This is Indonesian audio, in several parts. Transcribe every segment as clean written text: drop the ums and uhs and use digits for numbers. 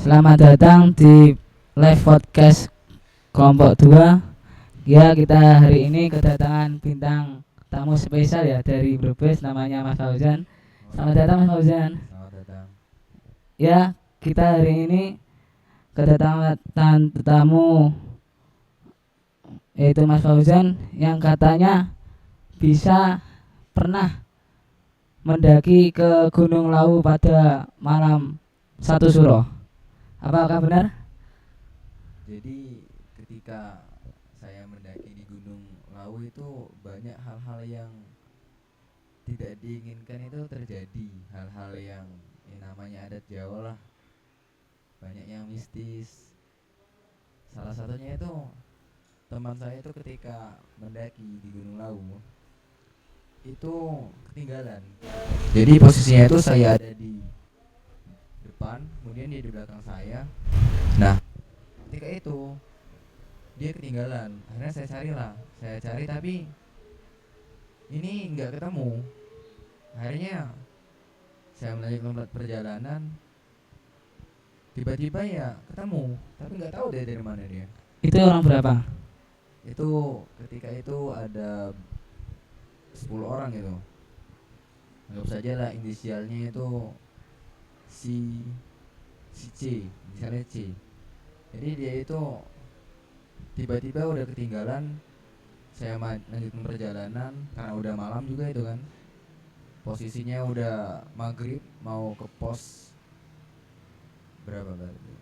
Selamat datang di live podcast kelompok 2. Ya, kita hari ini kedatangan bintang tamu spesial ya dari Brebes, namanya Mas Fauzan. Selamat datang Mas Fauzan. Selamat datang. Ya, kita hari ini kedatangan tamu yaitu Mas Fauzan yang katanya pernah mendaki ke Gunung Lawu pada malam 1 Suro. Apakah benar? Jadi ketika saya mendaki di Gunung Lawu itu banyak hal-hal yang tidak diinginkan itu terjadi. Hal-hal yang namanya adat Jawa lah. Banyak yang mistis. Salah satunya itu teman saya itu ketika mendaki di Gunung Lawu itu ketinggalan. Jadi posisinya itu saya ada di depan, kemudian dia di belakang saya. Nah, ketika itu dia ketinggalan. Akhirnya saya cari tapi ini nggak ketemu. Akhirnya saya melanjutkan perjalanan. Tiba-tiba ya ketemu, tapi nggak tahu dari mana dia. Itu orang berapa? Itu ketika itu ada 10 orang gitu. Anggap saja lah inisialnya itu si C, inisialnya C. Jadi dia itu tiba-tiba udah ketinggalan. Saya lanjutin perjalanan karena udah malam juga itu kan. Posisinya udah maghrib, mau ke pos berapa berarti?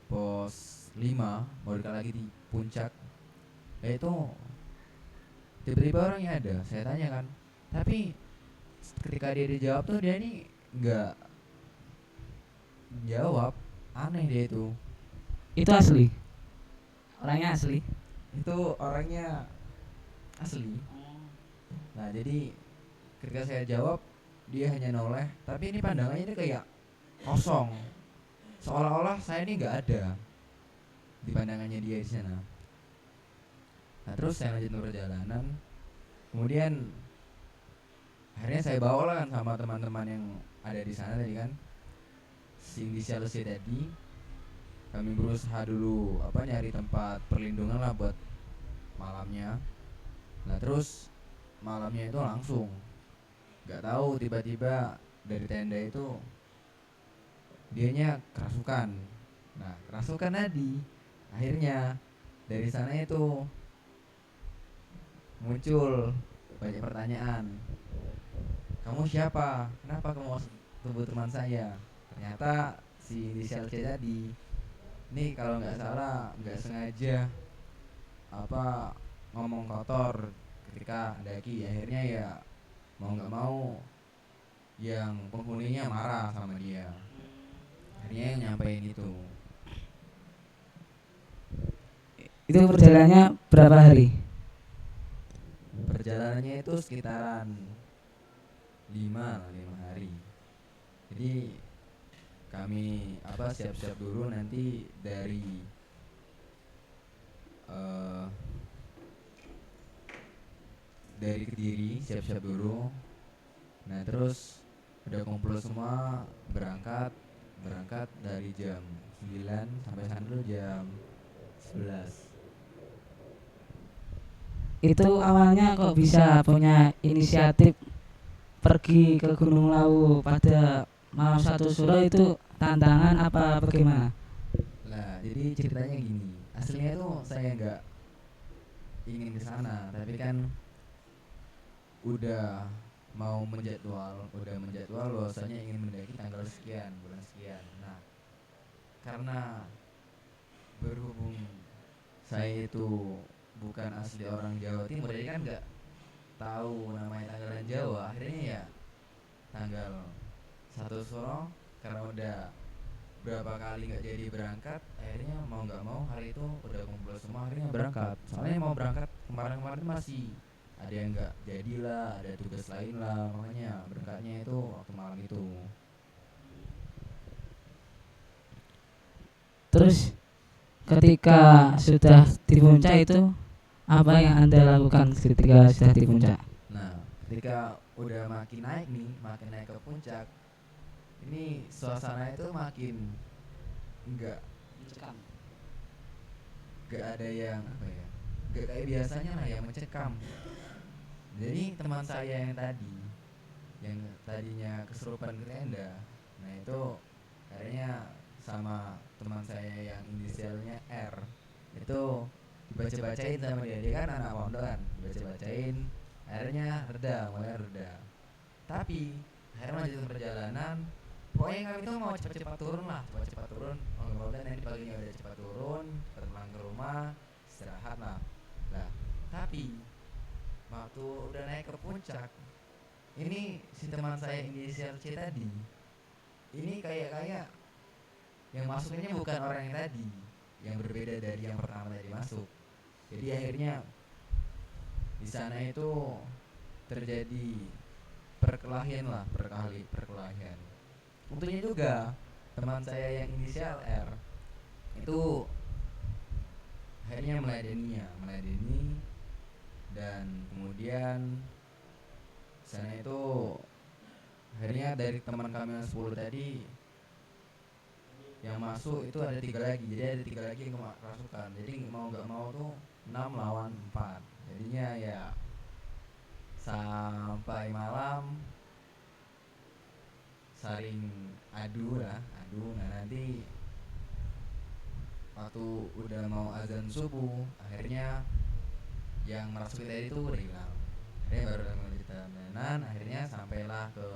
Pos 5, mau dekat lagi di puncak. Itu tiba-tiba orangnya ada. Saya tanya kan, tapi ketika dia dijawab tuh dia ini nggak jawab. Aneh dia itu. Itu asli? Orangnya asli? Itu orangnya asli. Nah jadi ketika saya jawab dia hanya noleh, tapi ini pandangannya ini kayak kosong, seolah-olah saya ini nggak ada di pandangannya dia di sana. Nah terus saya lanjut perjalanan, kemudian akhirnya saya bawa kan sama teman-teman yang ada di sana tadi kan, si inisial C tadi. Kami berusaha dulu nyari tempat perlindungan lah buat malamnya. Nah terus malamnya itu langsung nggak tahu tiba-tiba dari tenda itu dianya kerasukan. Nah kerasukan tadi akhirnya dari sana itu muncul banyak pertanyaan. Kamu siapa? Kenapa kamu sebut teman saya? Ternyata si inisial C tadi ini kalau nggak salah nggak sengaja ngomong kotor ketika daki. Akhirnya ya mau nggak mau yang penghuninya marah sama dia. Akhirnya yang nyampein itu. Itu perjalanannya berapa hari? Perjalanannya itu sekitaran 5 hari. Jadi kami siap-siap dulu nanti dari Kediri siap-siap dulu. Nah terus udah kumpul semua, berangkat dari jam 9 sampai sana dulu jam 11. Itu awalnya kok bisa punya inisiatif pergi ke Gunung Lawu pada malam 1 Suro? Itu tantangan apa bagaimana? Nah jadi ceritanya gini, aslinya tuh saya nggak ingin ke sana, tapi kan udah menjadwal bahwasanya ingin mendaki tanggal sekian, bulan sekian. Nah karena berhubung saya itu bukan asli orang Jawa Timur, jadi kan nggak tahu namanya tanggalan Jawa. Akhirnya ya tanggal 1 Suro karena udah berapa kali nggak jadi berangkat, akhirnya mau nggak mau hari itu udah kumpul semua, akhirnya berangkat. Soalnya mau berangkat kemarin masih ada yang nggak jadilah, ada tugas lain lah, makanya berangkatnya itu waktu malam itu. Terus ketika sudah di puncak itu apa yang Anda lakukan ketika sudah di puncak? Nah ketika udah makin naik ke puncak, ini suasana itu makin nggak mencekam. nggak ada yang apa ya, nggak kayak biasanya lah yang mencekam. Jadi teman saya yang tadinya kesurupan ke tenda, nah itu akhirnya sama teman saya yang inisialnya R itu dibaca-bacain sama dia kan anak pondok kan, dibaca-bacain akhirnya reda, mulai reda. Tapi akhirnya lanjutin perjalanan, pokoknya kami tuh mau cepat-cepat turun lah, cepat-cepat turun, mudah-mudahan nanti paginya udah cepat turun, cepat pulang ke rumah, istirahat lah. Lah, tapi waktu udah naik ke puncak, ini si teman saya inisial C tadi, ini kayak yang masuknya bukan orang yang tadi, yang berbeda dari yang pertama tadi masuk. Jadi akhirnya di sana itu terjadi perkelahian lah, perkelahian. Untungnya juga teman saya yang inisial R itu akhirnya meladeni, dan kemudian sana itu akhirnya dari teman kami yang 10 tadi yang masuk itu ada 3 lagi, jadi ada 3 lagi yang kerasukan. Jadi mau nggak mau tuh 6 lawan 4, jadinya ya sampai malam saling adu. Nah nanti waktu udah mau azan subuh, akhirnya yang merasuki tadi itu udah hilang. Akhirnya baru kita mainan, akhirnya sampailah ke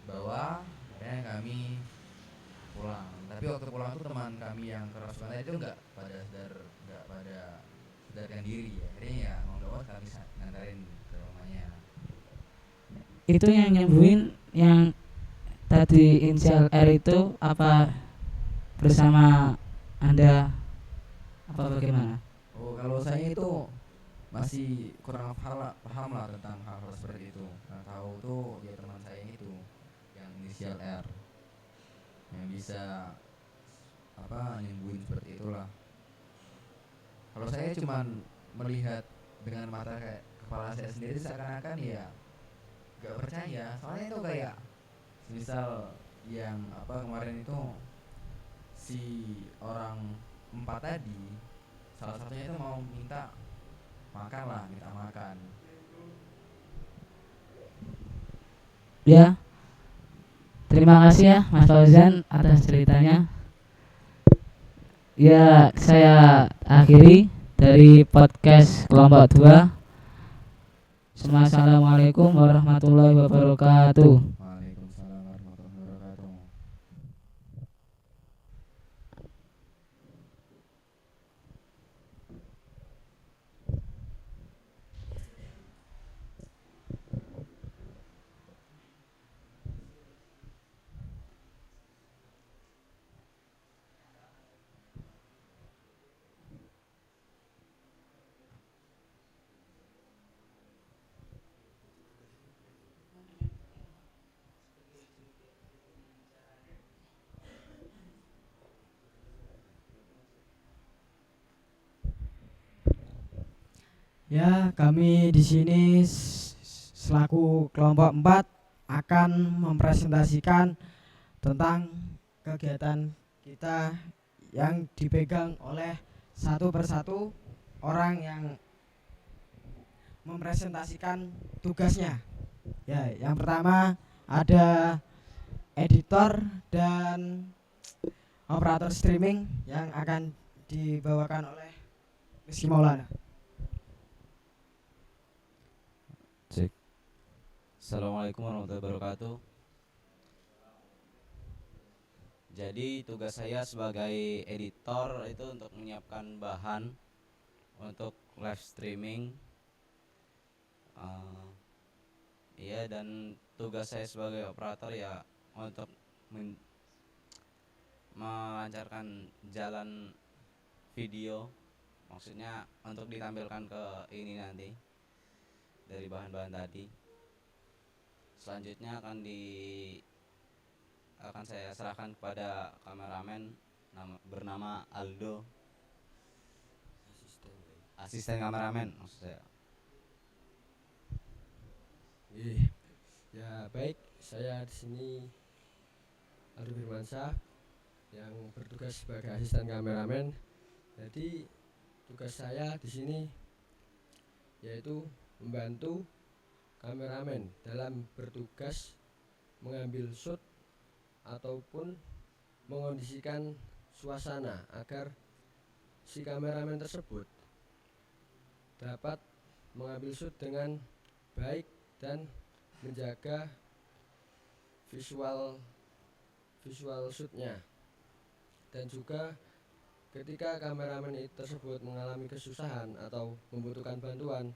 bawah, akhirnya kami pulang. Tapi waktu pulang tuh teman kami yang kerasukan tadi itu nggak pada sadarkan diri ya. Akhirnya ya mau nggak mau kami nganterin ke rumahnya. Itu yang nyembuhin yang tadi inisial R itu apa bersama Anda apa bagaimana? Oh, kalau saya itu masih kurang paham lah tentang hal-hal seperti itu. Nah, tahu tuh ya teman saya itu yang inisial R yang bisa apa nyembuhin seperti itulah. Kalau saya cuman melihat dengan mata kayak kepala saya sendiri, seakan-akan ya gak percaya. Soalnya itu kayak misal yang apa kemarin itu si orang 4 tadi, salah satunya itu mau minta makan. Ya, terima kasih ya Mas Fauzan atas ceritanya. Ya, saya akhiri dari podcast kelompok 2. Assalamualaikum warahmatullahi wabarakatuh. Waalaikumsalam warahmatullahi wabarakatuh. Ya, kami di sini selaku kelompok 4 akan mempresentasikan tentang kegiatan kita yang dipegang oleh satu persatu orang yang mempresentasikan tugasnya. Ya, yang pertama ada editor dan operator streaming yang akan dibawakan oleh Rizky Maulana. Cek. Assalamualaikum warahmatullahi wabarakatuh. Jadi tugas saya sebagai editor itu untuk menyiapkan bahan untuk live streaming. Iya, dan tugas saya sebagai operator ya untuk melancarkan jalan video, maksudnya untuk ditampilkan ke ini nanti dari bahan-bahan tadi. Selanjutnya akan saya serahkan kepada kameramen bernama Aldo, asisten kameramen maksud saya. Ya baik, saya di sini Aldo Firmansyah yang bertugas sebagai asisten kameramen. Jadi tugas saya di sini yaitu membantu kameramen dalam bertugas mengambil shoot ataupun mengondisikan suasana agar si kameramen tersebut dapat mengambil shoot dengan baik dan menjaga visual shootnya. Dan juga ketika kameramen tersebut mengalami kesusahan atau membutuhkan bantuan,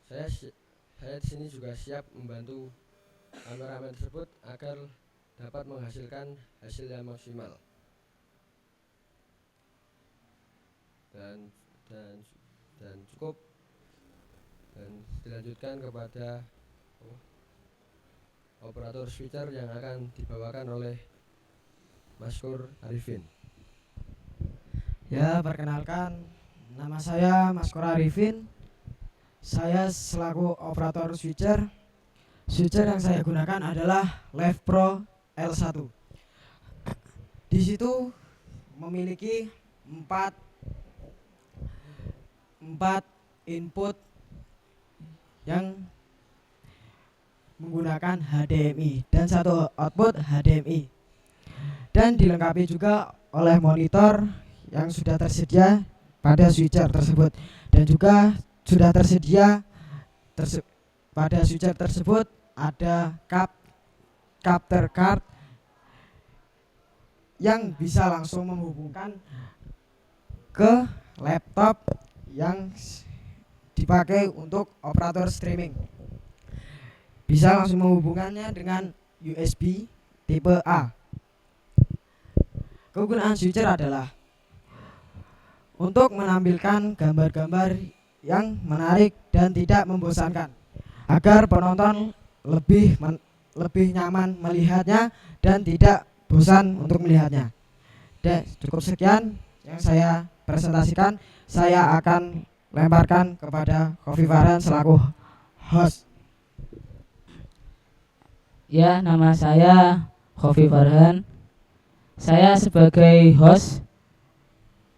saya di sini juga siap membantu kameramen tersebut agar dapat menghasilkan hasil yang maksimal. Dan cukup, dan dilanjutkan kepada operator switcher yang akan dibawakan oleh Maskur Arifin. Ya, perkenalkan, nama saya Maskur Arifin. Saya selaku operator switcher. Switcher yang saya gunakan adalah Live Pro L1. Di situ memiliki 4 input yang menggunakan HDMI dan 1 output HDMI, dan dilengkapi juga oleh monitor yang sudah tersedia pada switcher tersebut, dan juga sudah tersedia pada switcher tersebut ada capture card yang bisa langsung menghubungkan ke laptop yang dipakai untuk operator streaming. Bisa langsung menghubungkannya dengan USB tipe A. Kegunaan switcher adalah untuk menampilkan gambar-gambar yang menarik dan tidak membosankan, agar penonton lebih nyaman melihatnya dan tidak bosan untuk melihatnya. Dan cukup sekian yang saya presentasikan. Saya akan lemparkan kepada Kofi Farhan selaku host. Ya, nama saya Kofi Farhan. Saya sebagai host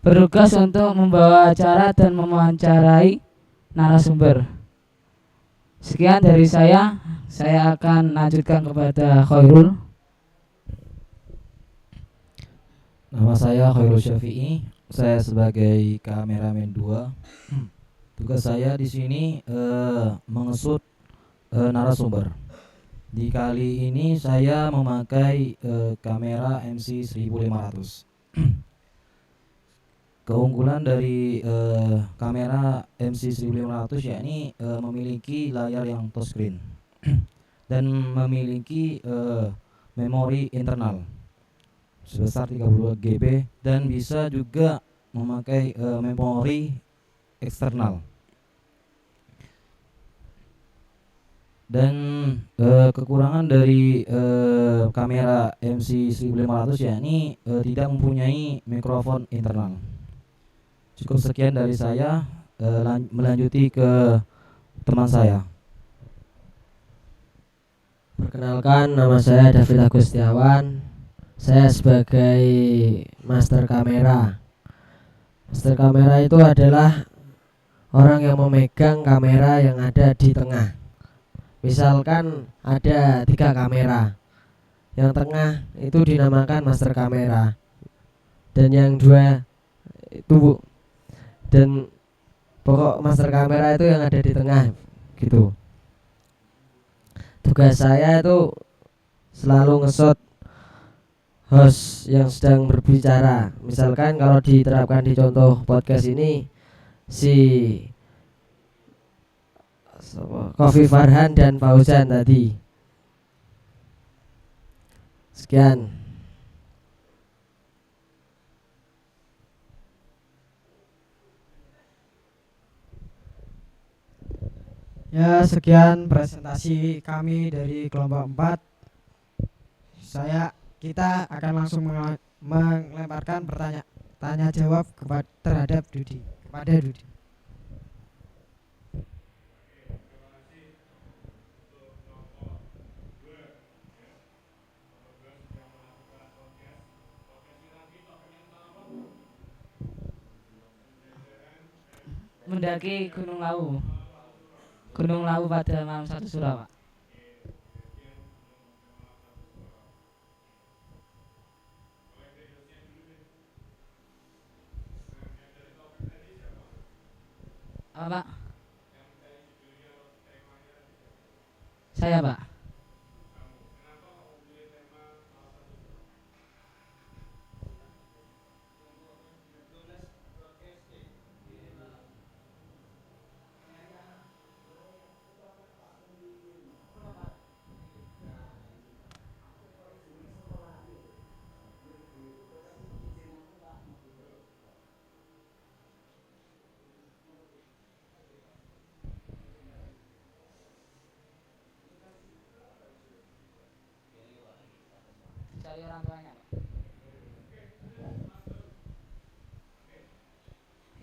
bertugas untuk membawa acara dan mewawancarai narasumber. Sekian dari saya akan lanjutkan kepada Khairul. Nama saya Khairul Syafi'i. Saya sebagai kameramen 2. Tugas saya di sini mengesut narasumber. Di kali ini saya memakai kamera MC 1500. Keunggulan dari kamera MC 1500 yakni memiliki layar yang touchscreen dan memiliki memori internal sebesar 32 GB dan bisa juga memakai memori eksternal. Dan kekurangan dari kamera MC 1500 yakni tidak mempunyai mikrofon internal. Cukup sekian dari saya, melanjuti ke teman saya. Perkenalkan, nama saya David Agustiawan. Saya sebagai master kamera. Master kamera itu adalah orang yang memegang kamera yang ada di tengah. Misalkan ada 3 kamera, yang tengah itu dinamakan master kamera, dan yang 2 itu, dan pokok master kamera itu yang ada di tengah gitu. Tugas saya itu selalu nge-shot host yang sedang berbicara. Misalkan kalau diterapkan di contoh podcast ini, si Kofi Farhan dan Fauzan tadi. Sekian. Ya, sekian presentasi kami dari kelompok 4. Kita akan langsung melemparkan tanya jawab terhadap Dudi. Kepada Dudi. mendaki Gunung Lawu. Gunung Lawu pada malam 1 Suro, Pak. Apa, Pak? Saya, Pak. Cari orang tuanya, Pak.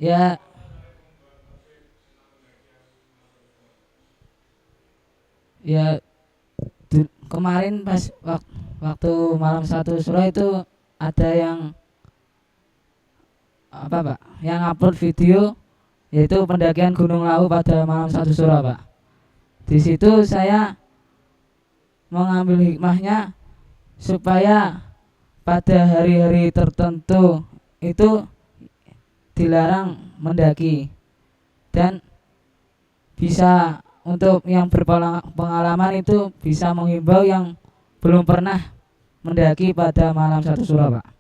Ya, ya kemarin pas waktu malam 1 Suro itu ada yang apa, Pak? Yang upload video yaitu pendakian Gunung Lawu pada malam 1 Suro, Pak. Di situ saya mengambil hikmahnya supaya pada hari-hari tertentu itu dilarang mendaki, dan bisa untuk yang berpengalaman itu bisa menghimbau yang belum pernah mendaki pada malam 1 Suro, Pak.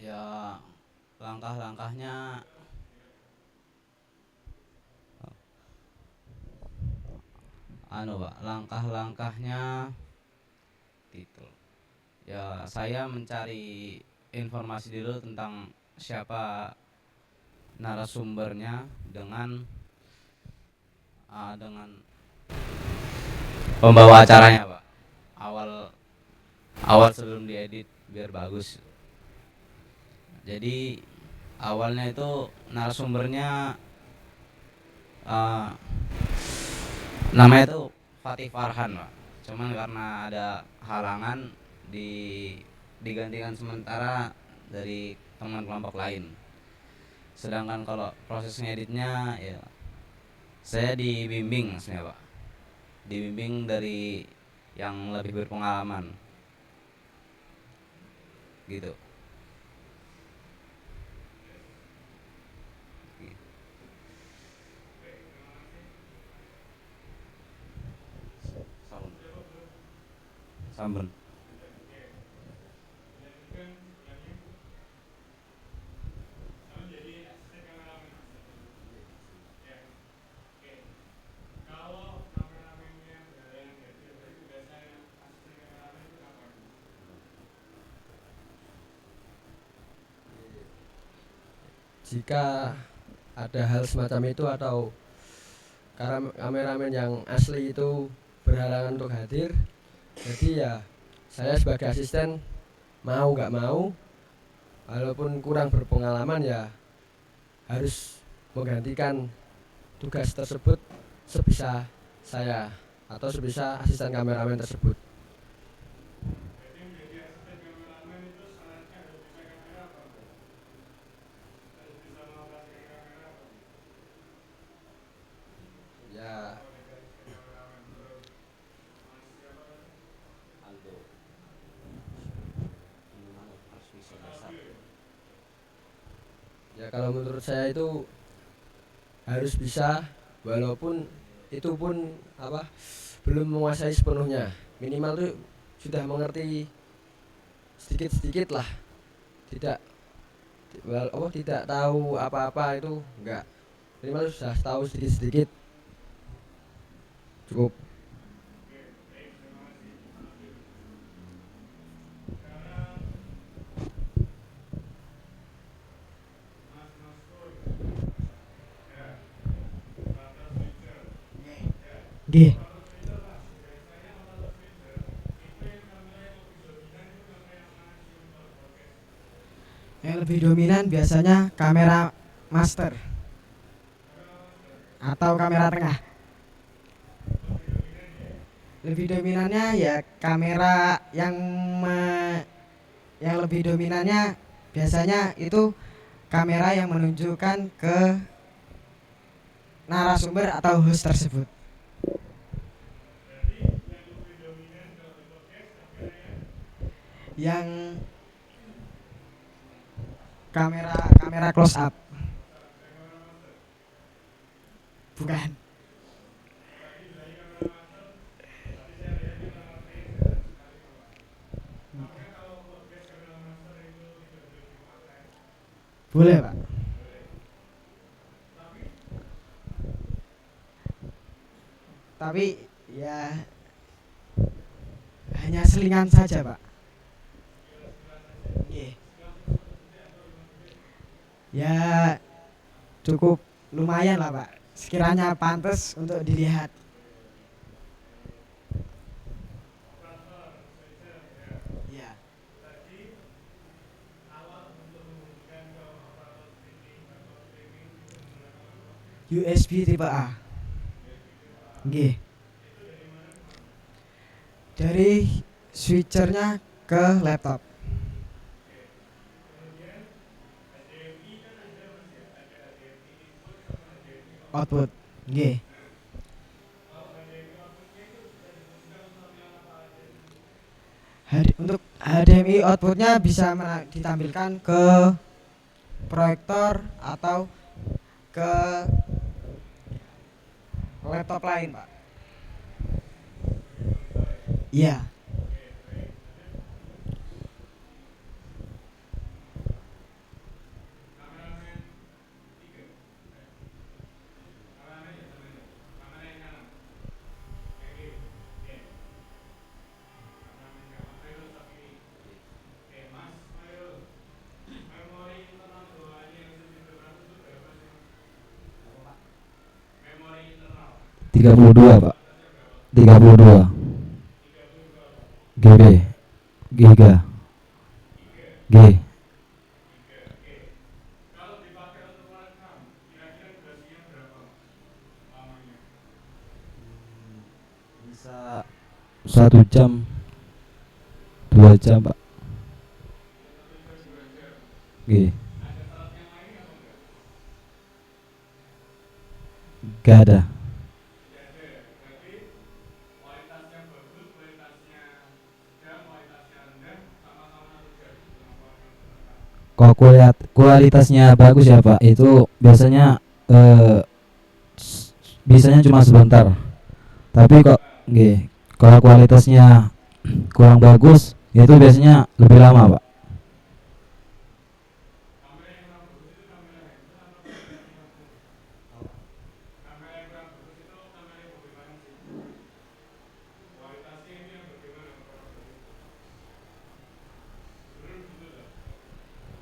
Ya, langkah-langkahnya Pak, langkah-langkahnya gitu. Ya, saya mencari informasi dulu tentang siapa narasumbernya dengan pembawa acaranya, Pak. Awal sebelum diedit biar bagus. Jadi awalnya itu narasumbernya namanya itu Fatih Farhan, Pak. Cuman karena ada halangan digantikan sementara dari teman kelompok lain. Sedangkan kalau proses ngeditnya ya saya dibimbing sebenarnya, Pak. Dibimbing dari yang lebih berpengalaman. Gitu. Sampun. Jika ada hal semacam itu atau kameramen yang asli itu berhalangan untuk hadir, jadi ya saya sebagai asisten mau nggak mau, walaupun kurang berpengalaman ya harus menggantikan tugas tersebut sebisa saya atau sebisa asisten kameramen tersebut. Ya, ya kalau menurut saya itu harus bisa, walaupun itu pun belum menguasai sepenuhnya, minimal tuh sudah mengerti sedikit-sedikit lah, tidak tidak tahu apa-apa itu enggak, minimal sudah tahu sedikit-sedikit cukup. Nggih. Yang lebih dominan biasanya kamera master atau kamera tengah. Lebih dominannya ya kamera yang lebih dominannya biasanya itu kamera yang menunjukkan ke narasumber atau host tersebut. Yang kamera close up. Bukan. Boleh, Pak. Tapi ya hanya selingan saja, Pak. Oke. Ya cukup lumayan lah, Pak. Sekiranya pantas untuk dilihat. Ya. USB tipe A. Nggih. Dari switchernya ke laptop. Output. Nggih. Untuk HDMI outputnya bisa ditampilkan ke proyektor atau ke laptop lain, Pak. Iya. Tiga puluh dua Pak. 32 GB Giga G. Bisa 1 jam 2 jam Pak. G. Gak ada. Kalau kualitasnya bagus ya Pak, itu biasanya bisanya cuma sebentar. Tapi kok kalau kualitasnya kurang bagus, itu biasanya lebih lama Pak.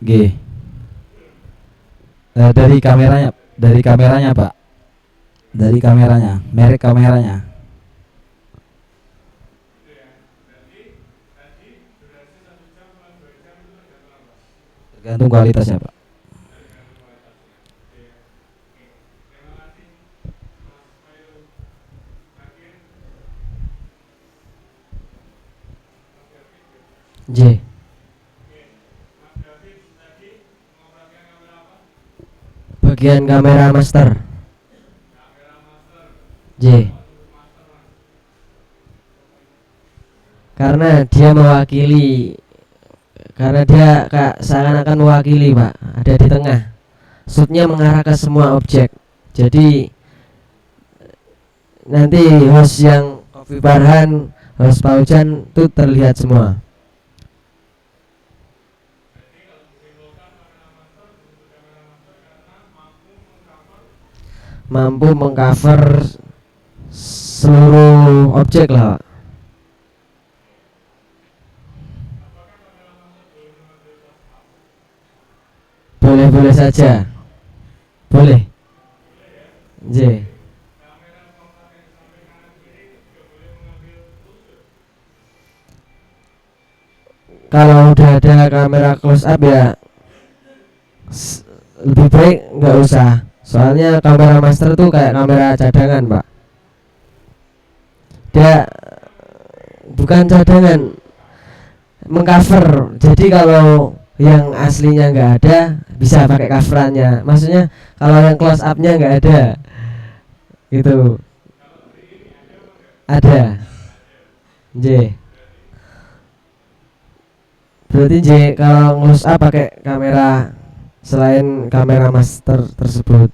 G. Dari kameranya Pak, dari kameranya, merek kameranya. Tergantung kualitasnya Pak. J. Bagian kamera master. J. Karena dia seakan-akan mewakili Pak, ada di tengah. Shootnya mengarah ke semua objek. Jadi nanti host yang Kofi Farhan, host Paujan itu terlihat semua. Mampu mengcover seluruh objek lah Pak. Boleh saja. Boleh. J. kalau udah ada kamera close up ya lebih baik nggak usah. Soalnya kamera master tuh kayak kamera cadangan, Pak. Dia bukan cadangan, mengcover. Jadi kalau yang aslinya nggak ada bisa pakai coverannya. Maksudnya kalau yang close upnya nggak ada, gitu. Ada. J. Berarti J kalau close up pakai kamera selain kamera master tersebut.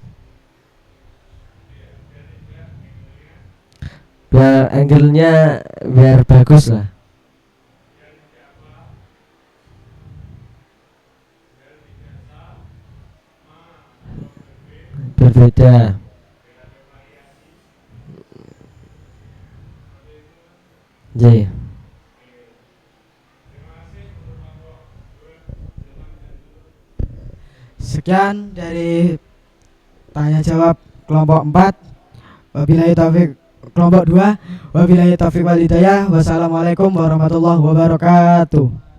Biar angle-nya biar bagus lah. Berbeda. J. Sekian dari tanya jawab kelompok 4. Wabillahi taufik kelompok 2. Wabillahi taufik wal hidayah. Wassalamualaikum warahmatullahi wabarakatuh.